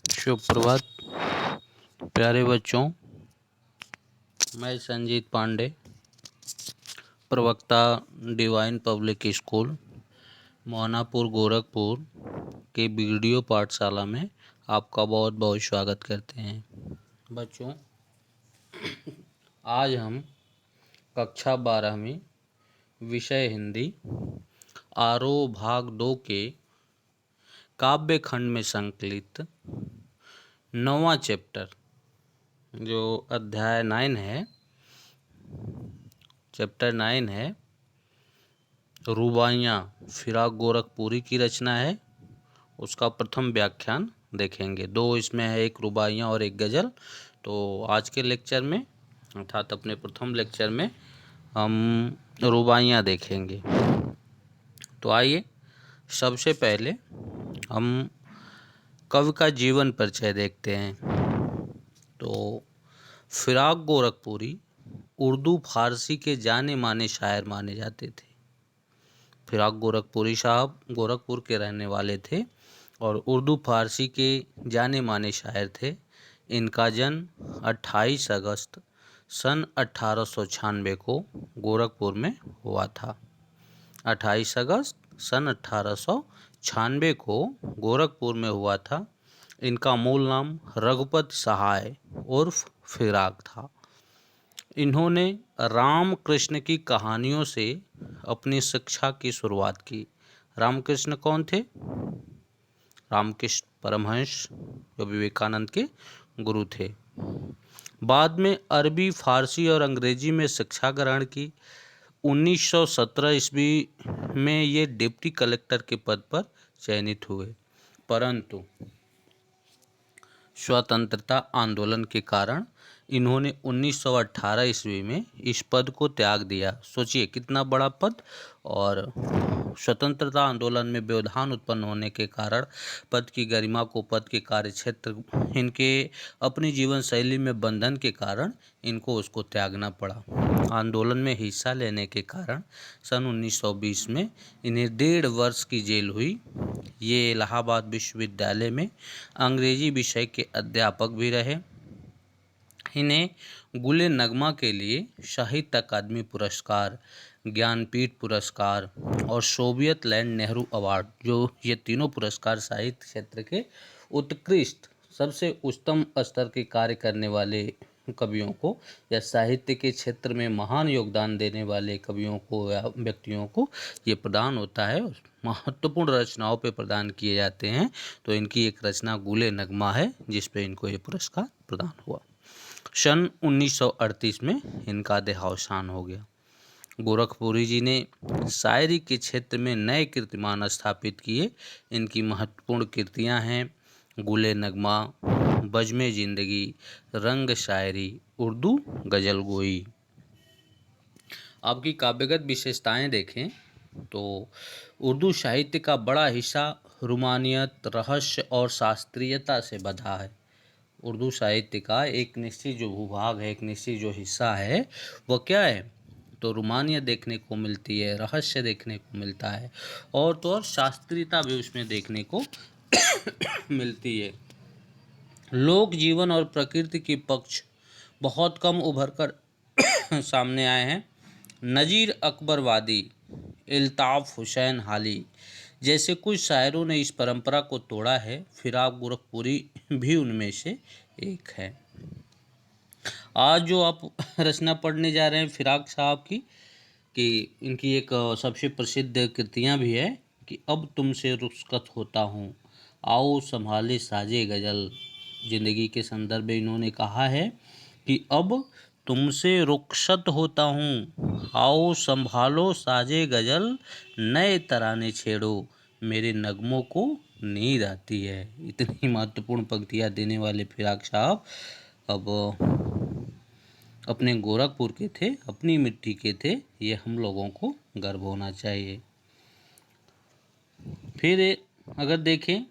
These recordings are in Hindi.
शुभ प्रभात प्यारे बच्चों। मैं संजीत पांडे, प्रवक्ता divine public school Mohanapur Gorakhpur के वीडियो पाठशाला में आपका बहुत बहुत स्वागत करते हैं। बच्चों, आज हम कक्षा 12वीं विषय हिंदी आरोह भाग 2 के काव्य खंड में संकलित 9वां चैप्टर जो अध्याय 9 है, चैप्टर 9 है रुबाइयाँ, फिराक गोरखपुरी की रचना है। उसका प्रथम व्याख्यान देखेंगे। 2 इसमें है, एक रुबाइयाँ और एक गज़ल। तो आज के लेक्चर में अर्थात अपने प्रथम लेक्चर में हम रुबाइयाँ देखेंगे। तो आइए सबसे पहले हम कवि का जीवन परिचय देखते हैं। तो फिराक गोरखपुरी उर्दू फारसी के जाने माने शायर माने जाते थे। फिराक गोरखपुरी साहब गोरखपुर के रहने वाले थे और उर्दू फारसी के जाने माने शायर थे। इनका जन्म 28 अगस्त सन 1896 को गोरखपुर में हुआ था। 28 अगस्त सन 1896 को गोरखपुर में हुआ था। इनका मूल नाम रघुपत सहाय उर्फ फिराक था। इन्होंने रामकृष्ण की कहानियों से अपनी शिक्षा की शुरुआत की। रामकृष्ण कौन थे? रामकृष्ण परमहंस जो विवेकानंद के गुरु थे। बाद में अरबी, फारसी और अंग्रेजी में शिक्षा ग्रहण की। 1917 ईस्वी में ये डिप्टी कलेक्टर के पद पर चयनित हुए, परंतु स्वतंत्रता आंदोलन के कारण इन्होंने 1918 ईस्वी में इस पद को त्याग दिया। सोचिए कितना बड़ा पद। और स्वतंत्रता आंदोलन में व्यवधान उत्पन्न होने के कारण पद की गरिमा को, पद के कार्यक्षेत्र, इनके अपनी जीवन शैली में बंधन के कारण इनको उसको त्यागना पड़ा। आंदोलन में हिस्सा लेने के कारण सन 1920 में इन्हें 1.5 वर्ष की जेल हुई। ये इलाहाबाद विश्वविद्यालय में अंग्रेजी विषय के अध्यापक भी रहे। इन्हें गुले नगमा के लिए साहित्य अकादमी पुरस्कार, ज्ञानपीठ पुरस्कार और सोवियत लैंड नेहरू अवार्ड, जो ये तीनों पुरस्कार साहित्य क्षेत्र के उत्कृष्ट, सबसे उच्चतम स्तर के कार्य करने वाले कवियों को या साहित्य के क्षेत्र में महान योगदान देने वाले कवियों को या व्यक्तियों को ये प्रदान होता है। महत्वपूर्ण रचनाओं पे प्रदान किए जाते हैं। तो इनकी एक रचना गुले नगमा है जिस पे इनको ये पुरस्कार प्रदान हुआ। सन 1938 में इनका देहावसान हो गया। गोरखपुरी जी ने शायरी के क्षेत्र में नए कीर्तिमान स्थापित किए। इनकी महत्वपूर्ण कृतियां हैं गुले नगमा, बज़्म जिंदगी, रंग शायरी, उर्दू गज़ल गोई। आपकी काव्यगत विशेषताएं देखें तो उर्दू साहित्य का बड़ा हिस्सा रोमानियत, रहस्य और शास्त्रीयता से बंधा है। उर्दू साहित्य का एक निश्चित जो भूभाग है, एक निश्चित जो हिस्सा है, वो क्या है? तो रोमानियत देखने को मिलती है, रहस्य देखने को मिलता है और तो और शास्त्रीयता भी उसमें देखने को मिलती है। लोक जीवन और प्रकृति के पक्ष बहुत कम उभर कर सामने आए हैं। नज़ीर अकबरवादी, इल्ताफ़ हुसैन हाली जैसे कुछ शायरों ने इस परंपरा को तोड़ा है। फिराक गोरखपुरी भी उनमें से एक है। आज जो आप रचना पढ़ने जा रहे हैं फिराक साहब की, कि इनकी एक सबसे प्रसिद्ध कृतियाँ भी है कि अब तुमसे रुखसत होता हूँ, आओ संभाले साजे गज़ल। ज़िंदगी के संदर्भ में इन्होंने कहा है कि अब तुमसे रुखसत होता हूँ, आओ संभालो साजे गज़ल, नए तराने छेड़ो, मेरे नगमों को नींद आती है। इतनी महत्वपूर्ण पंक्तियाँ देने वाले फिराक साहब अब अपने गोरखपुर के थे, अपनी मिट्टी के थे। ये हम लोगों को गर्व होना चाहिए। फिर अगर देखें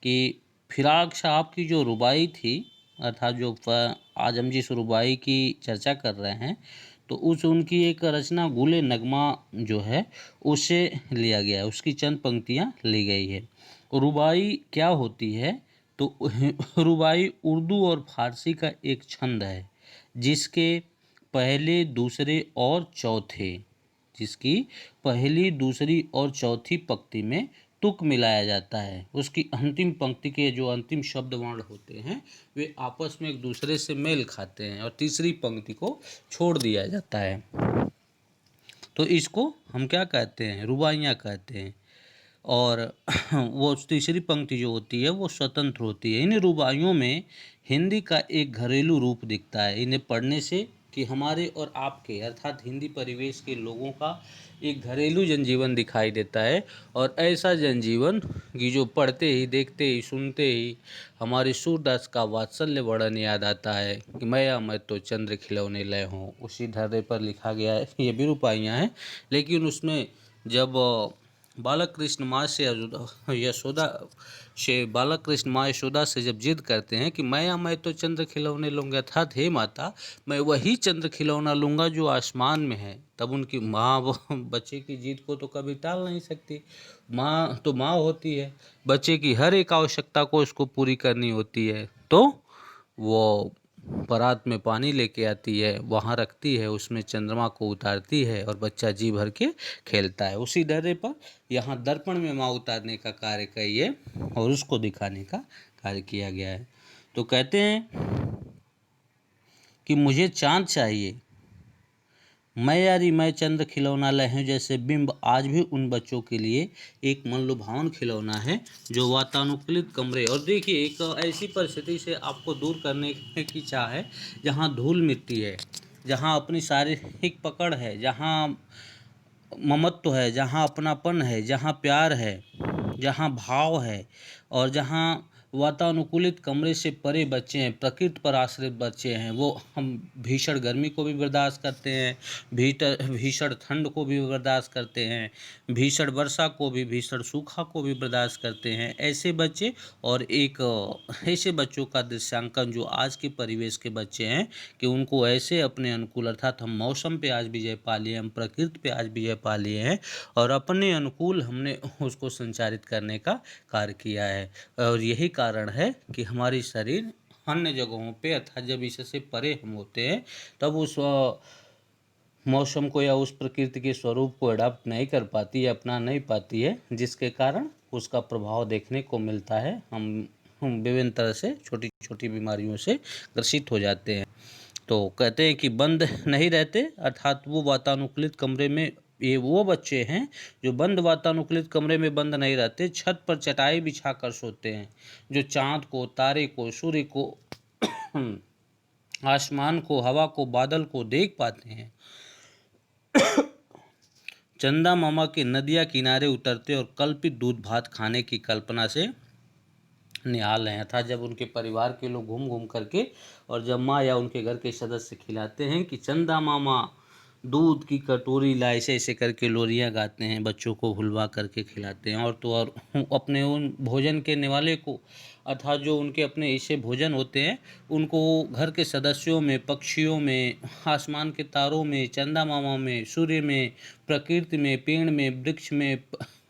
कि फिराक साहब की जो रुबाई थी, अर्थात जो आज हम जिस रुबाई की चर्चा कर रहे हैं, तो उस उनकी एक रचना गुले नगमा जो है उससे लिया गया है, उसकी चंद पंक्तियाँ ली गई है। रुबाई क्या होती है? तो रुबाई उर्दू और फारसी का एक छंद है जिसके पहले, दूसरे और चौथे जिसकी पहली, दूसरी और चौथी पंक्ति में तुक मिलाया जाता है। उसकी अंतिम पंक्ति के जो अंतिम शब्द वर्ण होते हैं वे आपस में एक दूसरे से मेल खाते हैं और तीसरी पंक्ति को छोड़ दिया जाता है। तो इसको हम क्या कहते हैं? रुबाइयाँ कहते हैं। और वो तीसरी पंक्ति जो होती है वो स्वतंत्र होती है। इन रुबाइयों में हिंदी का एक घरेलू रूप दिखता है। इन्हें पढ़ने से कि हमारे और आपके अर्थात हिंदी परिवेश के लोगों का एक घरेलू जनजीवन दिखाई देता है। और ऐसा जनजीवन कि जो पढ़ते ही, देखते ही, सुनते ही हमारे सूरदास का वात्सल्य वर्णन याद आता है कि मैं तो चंद्र खिलौने लय हूँ। उसी ढर्रे पर लिखा गया है। ये भी रुबाइयाँ हैं, लेकिन उसमें जब बालक कृष्ण माँ से यशोदा से जब जिद करते हैं कि मैं तो चंद्र खिलौने लूँगा, अर्थात हे माता मैं वही चंद्र खिलौना लूँगा जो आसमान में है, तब उनकी माँ वो बच्चे की जिद को तो कभी टाल नहीं सकती। माँ तो माँ होती है, बच्चे की हर एक आवश्यकता को उसको पूरी करनी होती है। तो वो परात में पानी लेके आती है, वहाँ रखती है, उसमें चंद्रमा को उतारती है और बच्चा जी भर के खेलता है। उसी डरे पर यहाँ दर्पण में माँ उतारने का कार्य करिए और उसको दिखाने का कार्य किया गया है। तो कहते हैं कि मुझे चाँद चाहिए, मैं यारी मैं चंद्र खिलौना लय हूँ जैसे बिंब आज भी उन बच्चों के लिए एक मनलुभावन खिलौना है जो वातानुकूलित कमरे। और देखिए, एक ऐसी परिस्थिति से आपको दूर करने की चाह है जहाँ धूल मिट्टी है, जहाँ अपनी शारीरिक पकड़ है, जहाँ ममत्व है, जहाँ अपनापन है, जहाँ प्यार है, जहाँ भाव है और जहाँ वातानुकूलित कमरे से परे बच्चे हैं, प्रकृति पर आश्रित बच्चे हैं। वो हम भीषण गर्मी को भी बर्दाश्त करते हैं, भीषण ठंड को भी बर्दाश्त करते हैं, भीषण वर्षा को भी, भीषण सूखा को भी बर्दाश्त करते हैं। ऐसे बच्चे और एक ऐसे बच्चों का दृश्यांकन जो आज के परिवेश के बच्चे हैं कि उनको ऐसे अपने अनुकूल, अर्थात हम मौसम पे आज विजय पा लिए, हम प्रकृति पे आज विजय पा लिए हैं और अपने अनुकूल हमने उसको संचारित करने का कार्य किया है। और यही कारण है कि हमारी शरीर अन्य जगहों पे अर्थात जब इससे परे हम होते हैं तब उस मौसम को या उस प्रकृति के स्वरूप को अडॉप्ट नहीं कर पाती या अपना नहीं पाती है, जिसके कारण उसका प्रभाव देखने को मिलता है। हम विभिन्न तरह से छोटी छोटी बीमारियों से ग्रसित हो जाते हैं। तो कहते हैं कि बंद नहीं रहते, अर्थात वो वातानुकूलित कमरे में, ये वो बच्चे हैं जो बंद वातानुकूलित कमरे में बंद नहीं रहते, छत पर चटाई बिछा कर सोते हैं, जो चाँद को, तारे को, सूर्य को, आसमान को, हवा को, बादल को देख पाते हैं। चंदा मामा के नदिया किनारे उतरते और कल्पित दूध भात खाने की कल्पना से निहाल हैं। अर्थात जब उनके परिवार के लोग घूम घूम करके और जब माँ या उनके घर के सदस्य खिलाते हैं कि चंदा मामा दूध की कटोरी ला, ऐसे ऐसे करके लोरियाँ गाते हैं, बच्चों को भुलवा करके खिलाते हैं। और तो और अपने उन भोजन के निवाले को, अर्थात जो उनके अपने ऐसे भोजन होते हैं उनको घर के सदस्यों में, पक्षियों में, आसमान के तारों में, चंदा मामा में, सूर्य में, प्रकृति में, पेड़ में, वृक्ष में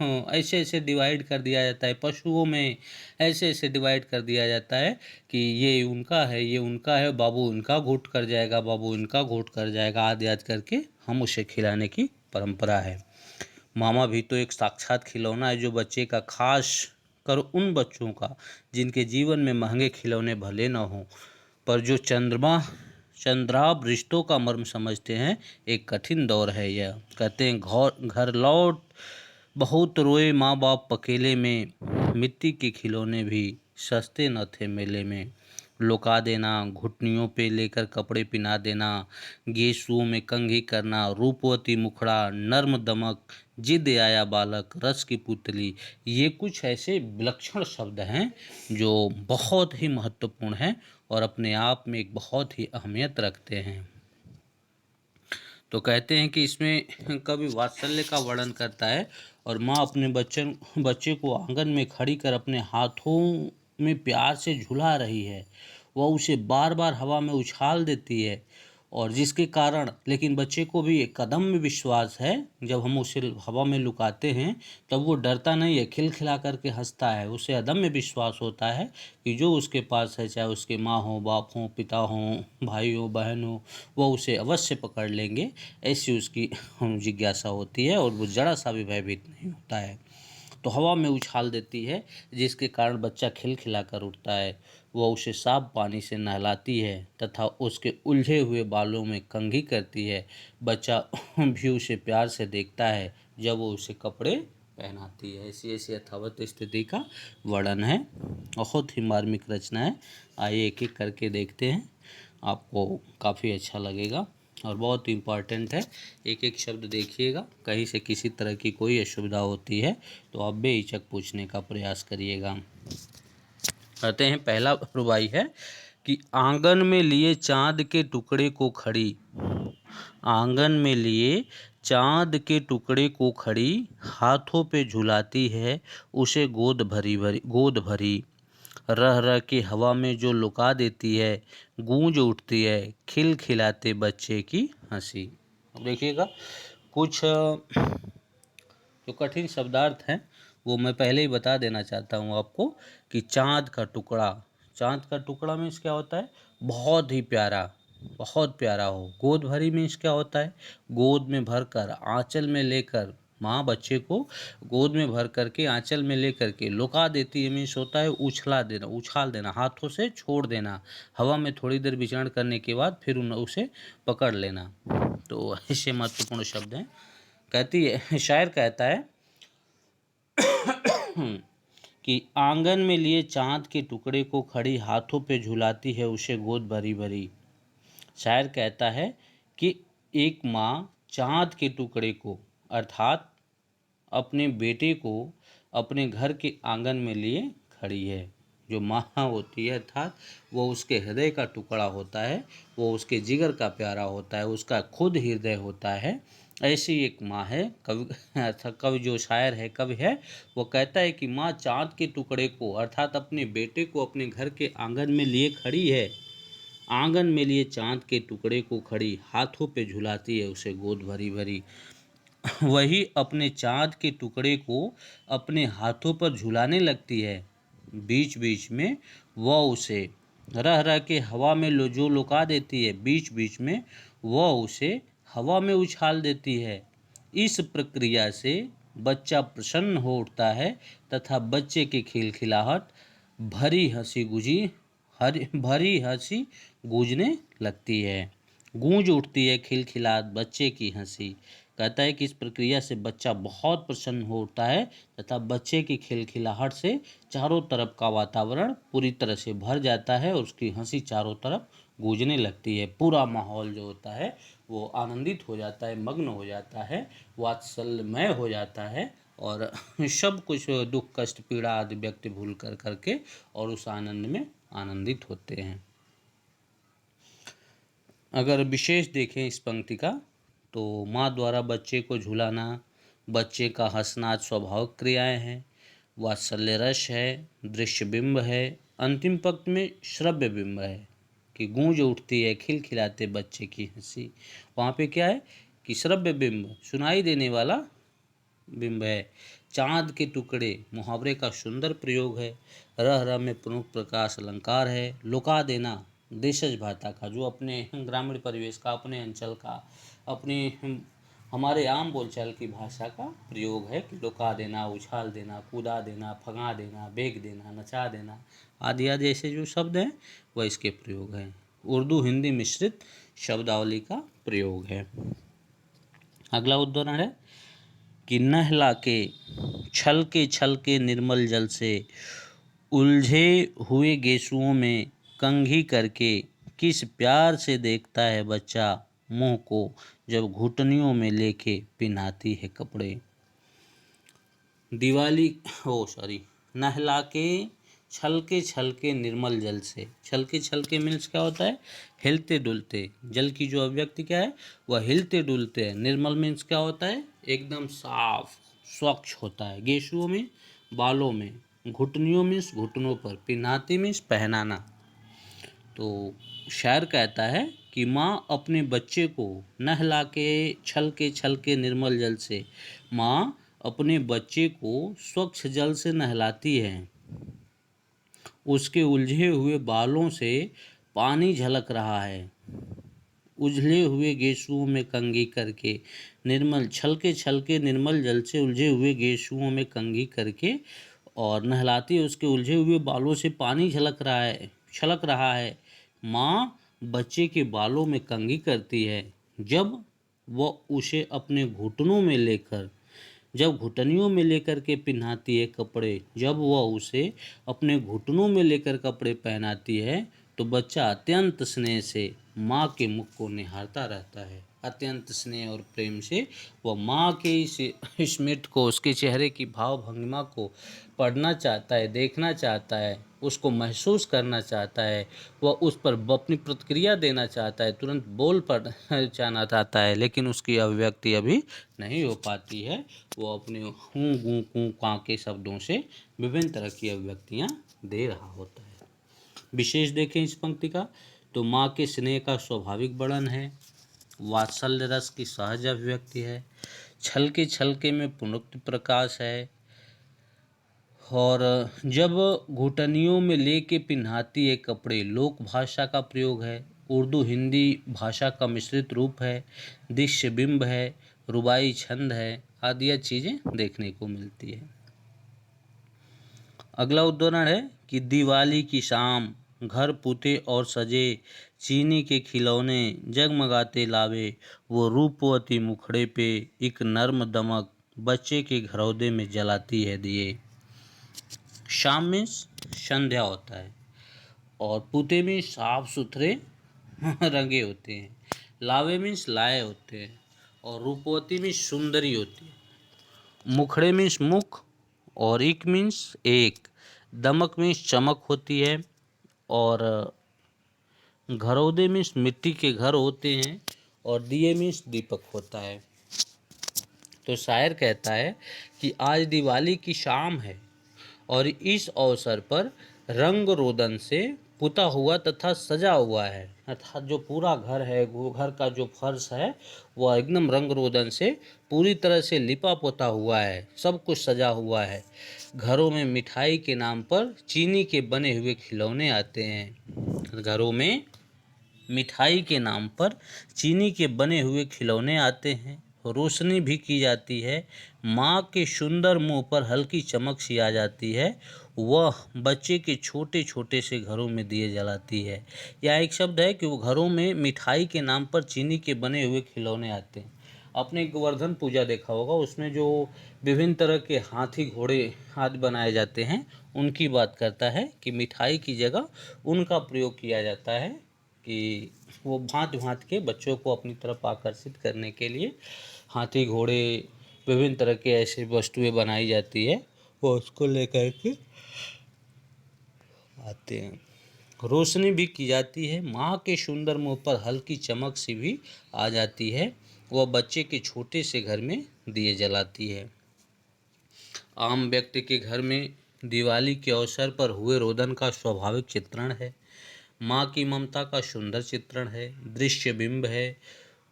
ऐसे ऐसे डिवाइड कर दिया जाता है, पशुओं में ऐसे ऐसे डिवाइड कर दिया जाता है कि ये उनका है, ये उनका है, बाबू इनका घोट कर जाएगा, बाबू इनका घोट कर जाएगा, आदि आदि करके हम उसे खिलाने की परंपरा है। मामा भी तो एक साक्षात खिलौना है जो बच्चे का, खास कर उन बच्चों का जिनके जीवन में महंगे खिलौने भले न हों पर जो चंद्राब रिश्तों का मर्म समझते हैं। एक कठिन दौर है यह। कहते हैं घर लौट बहुत रोए माँ बाप अकेले में, मिट्टी के खिलौने भी सस्ते न थे मेले में। लुका देना, घुटनियों पे लेकर कपड़े पिना देना, गेसुओं में कंघी करना, रूपवती मुखड़ा, नर्म दमक, जिद आया बालक, रस की पुतली, ये कुछ ऐसे विलक्षण शब्द हैं जो बहुत ही महत्वपूर्ण हैं और अपने आप में एक बहुत ही अहमियत रखते हैं। तो कहते हैं कि इसमें कवि वात्सल्य का वर्णन करता है और माँ अपने बच्चे को आंगन में खड़ी कर अपने हाथों में प्यार से झुला रही है। वह उसे बार बार हवा में उछाल देती है और जिसके कारण लेकिन बच्चे को भी एक कदम में विश्वास है, जब हम उसे हवा में लुकाते हैं तब वो डरता नहीं है, खिलखिला करके हंसता है। उसे अदम्य विश्वास होता है कि जो उसके पास है, चाहे उसके माँ हो, बाप हो, पिता हो, भाई हो, बहन हो, वो उसे अवश्य पकड़ लेंगे, ऐसी उसकी जिज्ञासा होती है और वो जरा सा भी भयभीत नहीं होता है। तो हवा में उछाल देती है, जिसके कारण बच्चा खिलखिला कर उठता है। वह उसे साफ पानी से नहलाती है तथा उसके उलझे हुए बालों में कंघी करती है। बच्चा भी उसे प्यार से देखता है जब वो उसे कपड़े पहनाती है। ऐसी ऐसी यथावत स्थिति का वर्णन है। बहुत ही मार्मिक रचना है। आइए एक एक करके देखते हैं, आपको काफ़ी अच्छा लगेगा और बहुत इम्पॉर्टेंट है। एक एक शब्द देखिएगा, कहीं से किसी तरह की कोई असुविधा होती है तो आप बेहिचक पूछने का प्रयास करिएगा। कहते हैं पहला रुबाई है कि आंगन में लिए चांद के टुकड़े को खड़ी, आंगन में लिए चांद के टुकड़े को खड़ी, हाथों पे झुलाती है उसे गोद भरी, रह रह के हवा में जो लुका देती है, गूंज उठती है खिलखिलाते बच्चे की हंसी। अब देखिएगा, कुछ जो कठिन शब्दार्थ हैं वो मैं पहले ही बता देना चाहता हूँ आपको कि चांद का टुकड़ा, चांद का टुकड़ा मीन्स क्या होता है, बहुत ही प्यारा, बहुत प्यारा हो। गोद भरी मीन्स क्या होता है, गोद में भरकर, आंचल में लेकर, माँ बच्चे को गोद में भर करके आंचल में ले करके लुका देती है। मीन्स होता है उछला देना, उछाल देना, हाथों से छोड़ देना, हवा में थोड़ी देर विचरण करने के बाद फिर उसे पकड़ लेना। तो ऐसे महत्वपूर्ण शब्द हैं। कहती है, शायर कहता है कि आंगन में लिए चांद के टुकड़े को खड़ी, हाथों पे झुलाती है उसे गोद भरी भरी। शायर कहता है कि एक माँ चांद के टुकड़े को अर्थात अपने बेटे को अपने घर के आंगन में लिए खड़ी है। जो माँ होती है अर्थात वो उसके हृदय का टुकड़ा होता है, वो उसके जिगर का प्यारा होता है, उसका खुद हृदय होता है। ऐसी एक माँ है। कवि जो शायर है, कवि है, वो कहता है कि माँ चांद के टुकड़े को अर्थात अपने बेटे को अपने घर के आंगन में लिए खड़ी है, आंगन में लिए चांद के टुकड़े को खड़ी, हाथों पे झुलाती है उसे गोद भरी भरी। वही अपने चांद के टुकड़े को अपने हाथों पर झुलाने लगती है। बीच बीच में वह उसे रह रह के हवा में जो लुका देती है, बीच बीच में वह उसे हवा में उछाल देती है। इस प्रक्रिया से बच्चा प्रसन्न हो उठता है तथा बच्चे की खिलखिलाहट भरी हंसी गुजी भरी हंसी गूंजने लगती है, गूंज उठती है खिलखिलाहट बच्चे की हंसी। कहता है कि इस प्रक्रिया से बच्चा बहुत प्रसन्न हो उठता है तथा बच्चे की खिलखिलाहट से चारों तरफ का वातावरण पूरी तरह से भर जाता है और उसकी हंसी चारों तरफ गूंजने लगती है। पूरा माहौल जो होता है वो आनंदित हो जाता है, मग्न हो जाता है, वात्सल्यमय हो जाता है और सब कुछ दुख कष्ट पीड़ा आदि व्यक्ति भूल कर करके और उस आनंद में आनंदित होते हैं। अगर विशेष देखें इस पंक्ति का तो माँ द्वारा बच्चे को झुलाना, बच्चे का हंसना स्वाभाविक क्रियाएं हैं, वात्सल्य रस है, दृश्य बिंब है, अंतिम पंक्ति में श्रव्य बिंब है कि गूंज उठती है खिलखिलाते बच्चे की हंसी। वहाँ पे क्या है कि श्रव्य बिंब, सुनाई देने वाला बिंब है। चांद के टुकड़े मुहावरे का सुंदर प्रयोग है। रह रह में प्रमुख प्रकाश अलंकार है। लुका देना देशज भाषा का, जो अपने ग्रामीण परिवेश का, अपने अंचल का, अपनी हमारे आम बोलचाल की भाषा का प्रयोग है कि लुका देना, उछाल देना, कूदा देना, फंगा देना, बेग देना, नचा देना आदि आदि ऐसे जो शब्द हैं वह इसके प्रयोग हैं। उर्दू हिंदी मिश्रित शब्दावली का प्रयोग है। अगला उदाहरण है कि नहला के छल के निर्मल जल से, उलझे हुए गेसुओं में कंघी करके, किस प्यार से देखता है बच्चा मुंह को जब घुटनियों में लेके पिन्हाती है कपड़े। दिवाली नहला के छल के निर्मल जल से, छल के मीन्स क्या होता है, हिलते डुलते, जल की जो अभिव्यक्ति क्या है वह हिलते डुलते है। निर्मल मीन्स क्या होता है, एकदम साफ स्वच्छ होता है। गेशुओं में बालों में, घुटनियों मीन्स घुटनों पर, पिन्हाती मीन्स पहनाना। तो शायर कहता है कि माँ अपने बच्चे को नहला के छल के निर्मल जल से, माँ अपने बच्चे को स्वच्छ जल से नहलाती है। उसके उलझे हुए बालों से पानी झलक रहा है। उजले हुए गेशुओं में कंघी करके निर्मल छल के निर्मल जल से उलझे हुए गेशुओं में कंघी करके और नहलाती है। उसके उलझे हुए बालों से पानी छलक रहा है। माँ बच्चे के बालों में कंघी करती है। जब वह उसे अपने घुटनों में लेकर जब घुटनियों में लेकर के पहनाती है कपड़े, जब वह उसे अपने घुटनों में लेकर कपड़े पहनाती है, तो बच्चा अत्यंत स्नेह से माँ के मुख को निहारता रहता है। अत्यंत स्नेह और प्रेम से वह माँ के इस स्मित को, उसके चेहरे की भाव भंगिमा को पढ़ना चाहता है, देखना चाहता है, उसको महसूस करना चाहता है। वह उस पर अपनी प्रतिक्रिया देना चाहता है, तुरंत बोल जाना चाहता है, लेकिन उसकी अभिव्यक्ति अभी नहीं हो पाती है। वो अपने हूँ गूँ कूँ काँ के शब्दों से विभिन्न तरह की अभिव्यक्तियाँ दे रहा होता है। विशेष देखें इस पंक्ति का, तो माँ के स्नेह का स्वाभाविक वर्णन है, वात्सल्य रस की सहज अभिव्यक्ति है, छल के में पुनरुक्त प्रकाश है, और जब घुटनियों में लेके पिन्हाती है कपड़े, लोक भाषा का प्रयोग है, उर्दू हिंदी भाषा का मिश्रित रूप है, दृश्य बिंब है, रुबाई छंद है, आदि चीज़ें देखने को मिलती है। अगला उदाहरण है कि दिवाली की शाम, घर पुते और सजे, चीनी के खिलौने जगमगाते लावे, वो रूपवती मुखड़े पे एक नर्म दमक, बच्चे के घरौदे में जलाती है दिए। शाम में संध्या होता है, और पुते में साफ सुथरे रंगे होते हैं, लावे मीन्स लाए होते हैं, और रूपवती में सुंदरी होती है, मुखड़े मीन्स मुख, और एक मीन्स एक, दमक मीन्स चमक होती है, और घरौदे मीन्स मिट्टी के घर होते हैं, और दिए मीन्स दीपक होता है। तो शायर कहता है कि आज दिवाली की शाम है और इस अवसर पर रंग रोदन से पुता हुआ तथा सजा हुआ है, अर्थात जो पूरा घर है, वो घर का जो फर्श है वह एकदम रंग रोदन से पूरी तरह से लिपा पोता हुआ है, सब कुछ सजा हुआ है। घरों में मिठाई के नाम पर चीनी के बने हुए खिलौने आते हैं। घरों में मिठाई के नाम पर चीनी के बने हुए खिलौने आते हैं, रोशनी भी की जाती है, माँ के सुंदर मुंह पर हल्की चमक सी आ जाती है, वह बच्चे के छोटे छोटे से घरों में दिए जलाती है। यह एक शब्द है कि वो घरों में मिठाई के नाम पर चीनी के बने हुए खिलौने आते हैं। आपने गोवर्धन पूजा देखा होगा, उसमें जो विभिन्न तरह के हाथी घोड़े आदि बनाए जाते हैं, उनकी बात करता है कि मिठाई की जगह उनका प्रयोग किया जाता है, कि वो भांत भांत के बच्चों को अपनी तरफ आकर्षित करने के लिए हाथी घोड़े विभिन्न तरह के ऐसे वस्तुएं बनाई जाती है, वो उसको लेकर के आते हैं। रोशनी भी की जाती है, माँ के सुंदर मुंह पर हल्की चमक सी भी आ जाती है, वह बच्चे के छोटे से घर में दिए जलाती है। आम व्यक्ति के घर में दिवाली के अवसर पर हुए रोदन का स्वाभाविक चित्रण है, माँ की ममता का सुंदर चित्रण है, दृश्य बिंब है,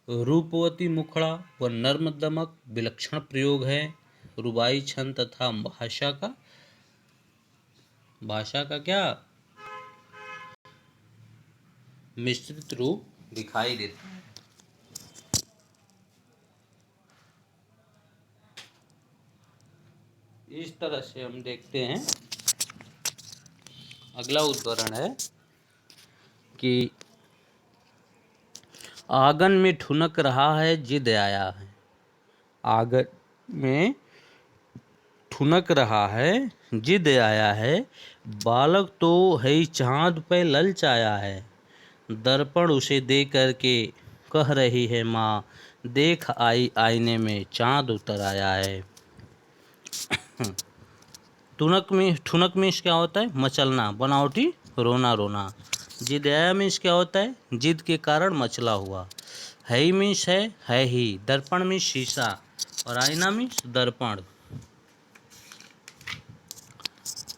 रूपवती मुखड़ा व नर्म दमक विलक्षण प्रयोग है, रुबाई छंद तथा भाषा का क्या मिश्रित रूप दिखाई देता है। इस तरह से हम देखते हैं। अगला उदाहरण है कि आंगन में ठुनक रहा है जिद आया है, आंगन में ठुनक रहा है जिद आया है, बालक तो है ही चाँद पे ललचाया है, दर्पण उसे दे करके कह रही है माँ, देख आई आईने में चाँद उतर आया है। ठुनक मीन्स क्या होता है? मचलना, बनावटी रोना रोना। जिद आया मीन्स क्या होता है? जिद के कारण मचला हुआ। है ही मीन्स है ही। दर्पण मीन्स शीशा, और आईना मीन्स दर्पण।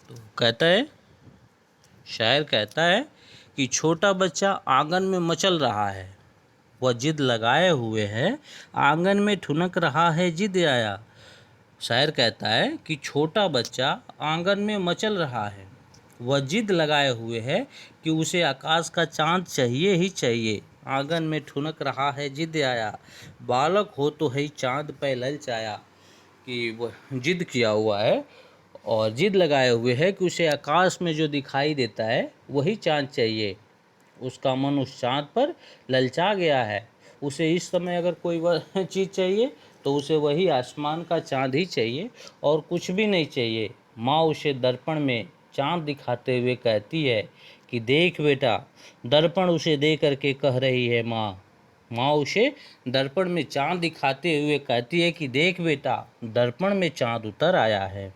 तो कहता है, शायर कहता है कि छोटा बच्चा आंगन में मचल रहा है, वह जिद लगाए हुए है, आंगन में ठुनक रहा है जिद आया। शायर कहता है कि छोटा बच्चा आंगन में मचल रहा है, वह जिद लगाए हुए है कि उसे आकाश का चांद चाहिए ही चाहिए। आंगन में ठुनक रहा है जिद आया, बालक हो तो है चांद पे ललचाया। कि वह जिद किया हुआ है और जिद लगाए हुए है कि उसे आकाश में जो दिखाई देता है वही चांद चाहिए। उसका मन उस चाँद पर ललचा गया है। उसे इस समय अगर कोई वह चीज़ चाहिए तो उसे वही आसमान का चाँद ही चाहिए और कुछ भी नहीं चाहिए। माँ उसे दर्पण में चाँद दिखाते हुए कहती है कि देख बेटा, दर्पण उसे दे करके कह रही है माँ। माँ उसे दर्पण में चाँद दिखाते हुए कहती है कि देख बेटा, दर्पण में चाँद उतर आया है।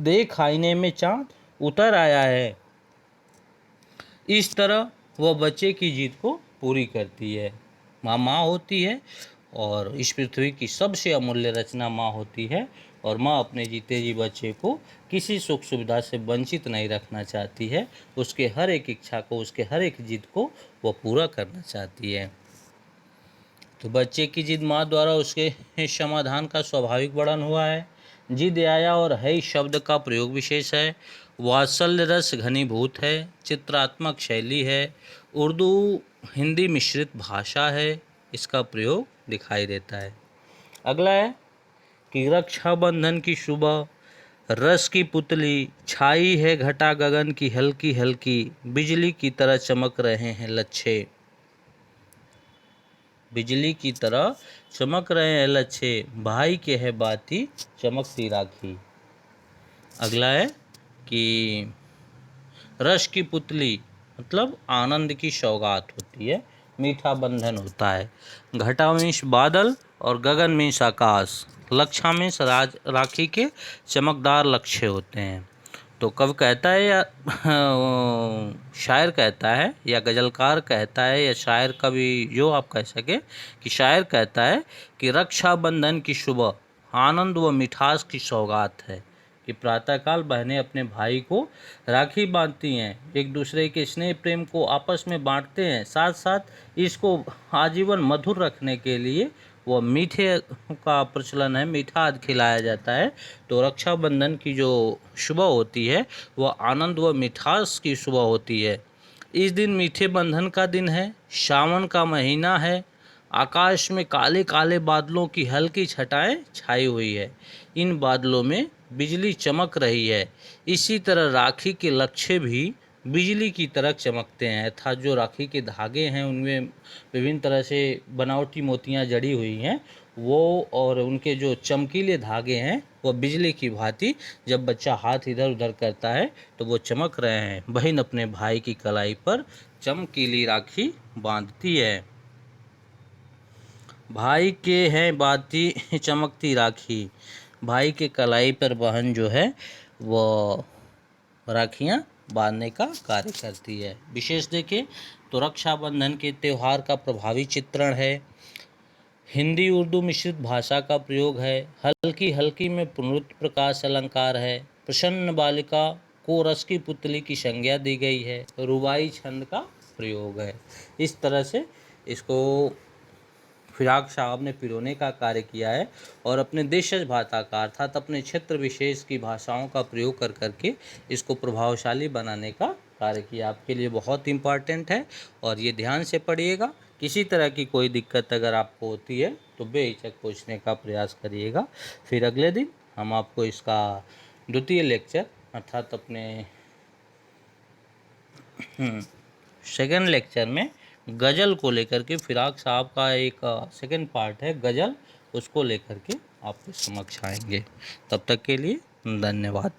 देख आईने में चाँद उतर आया है। इस तरह वह बच्चे की जिद को पूरी करती है। माँ होती है और इस पृथ्वी की सबसे अमूल्य रचना माँ होती है और माँ अपने जीते जी बच्चे को किसी सुख सुविधा से वंचित नहीं रखना चाहती है। उसके हर एक इच्छा को, उसके हर एक जिद को वह पूरा करना चाहती है। तो बच्चे की जिद माँ द्वारा उसके समाधान का स्वाभाविक वर्णन हुआ है। जिद आया और है शब्द का प्रयोग विशेष है। वात्सल्य रस घनीभूत है। चित्रात्मक शैली है। उर्दू हिंदी मिश्रित भाषा है। इसका प्रयोग दिखाई देता है। अगला है कि रक्षाबंधन की सुबह, रस की पुतली छाई है घटा गगन की हल्की हल्की, बिजली की तरह चमक रहे हैं लच्छे। बिजली की तरह चमक रहे हैं लच्छे, भाई के है बाती चमकती राखी। अगला है कि रस की पुतली मतलब आनंद की सौगात होती है, मीठा बंधन होता है। घटा मीन्स बादल और गगन मीन्स आकाश। लच्छा मीन्स राखी के चमकदार लच्छे होते हैं। तो कवि कहता है या शायर कहता है या गज़लकार कहता है या शायर कवि जो आप कह सके, कि शायर कहता है कि रक्षाबंधन की सुबह आनंद व मिठास की सौगात है। कि प्रातःकाल बहनें अपने भाई को राखी बांधती हैं, एक दूसरे के स्नेह प्रेम को आपस में बांटते हैं, साथ साथ इसको आजीवन मधुर रखने के लिए वह मीठे का प्रचलन है, मीठा खिलाया जाता है। तो रक्षाबंधन की जो सुबह होती है वह आनंद व मिठास की सुबह होती है। इस दिन मीठे बंधन का दिन है। सावन का महीना है। आकाश में काले काले बादलों की हल्की छटाएं छाई हुई है। इन बादलों में बिजली चमक रही है। इसी तरह राखी के लच्छे भी बिजली की तरह चमकते हैं, अर्थात जो राखी के धागे हैं उनमें विभिन्न तरह से बनावटी मोतियां जड़ी हुई हैं वो, और उनके जो चमकीले धागे हैं वो बिजली की भांति जब बच्चा हाथ इधर उधर करता है तो वो चमक रहे हैं। बहन अपने भाई की कलाई पर चमकीली राखी बांधती है। भाई के हैं बाती चमकती राखी। भाई के कलाई पर बहन जो है वो राखियाँ बांधने का कार्य करती है। विशेष देखें तो रक्षाबंधन के त्यौहार का प्रभावी चित्रण है। हिंदी उर्दू मिश्रित भाषा का प्रयोग है। हल्की हल्की में पुनरुक्त प्रकाश अलंकार है। प्रसन्न बालिका को रस की पुतली की संज्ञा दी गई है। रुबाई छंद का प्रयोग है। इस तरह से इसको फिराक साहब ने पिरोने का कार्य किया है और अपने देशज भाषा का अर्थात अपने क्षेत्र विशेष की भाषाओं का प्रयोग कर करके इसको प्रभावशाली बनाने का कार्य किया। आपके लिए बहुत इम्पॉर्टेंट है और ये ध्यान से पढ़िएगा। किसी तरह की कोई दिक्कत अगर आपको होती है तो बेहिचक पूछने का प्रयास करिएगा। फिर अगले दिन हम आपको इसका द्वितीय लेक्चर अर्थात अपने सेकंड लेक्चर में गज़ल को लेकर के, फिराक साहब का एक सेकंड पार्ट है गज़ल, उसको लेकर के आपके समक्ष आएंगे। तब तक के लिए धन्यवाद।